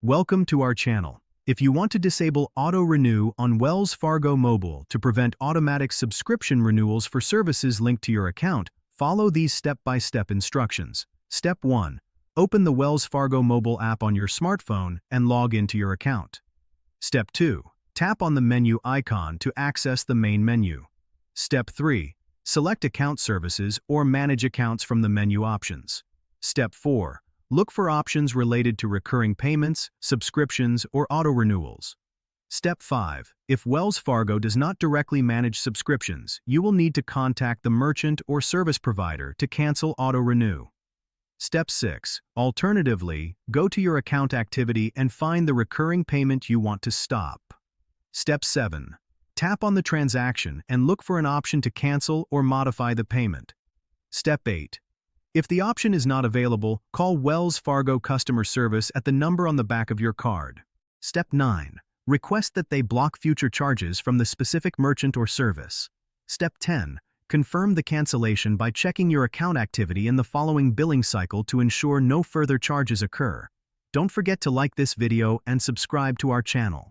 Welcome to our channel. If you want to disable auto-renew on Wells Fargo Mobile to prevent automatic subscription renewals for services linked to your account, follow these step-by-step instructions. Step 1. Open the Wells Fargo Mobile app on your smartphone and log into your account. Step 2. Tap on the menu icon to access the main menu. Step 3. Select Account Services or Manage Accounts from the menu options. Step 4. Look for options related to recurring payments, subscriptions, or auto-renewals. Step 5. If Wells Fargo does not directly manage subscriptions, you will need to contact the merchant or service provider to cancel auto-renew. Step 6. Alternatively, go to your account activity and find the recurring payment you want to stop. Step 7. Tap on the transaction and look for an option to cancel or modify the payment. Step 8. If the option is not available, call Wells Fargo customer service at the number on the back of your card. Step 9. Request that they block future charges from the specific merchant or service. Step 10. Confirm the cancellation by checking your account activity in the following billing cycle to ensure no further charges occur. Don't forget to like this video and subscribe to our channel.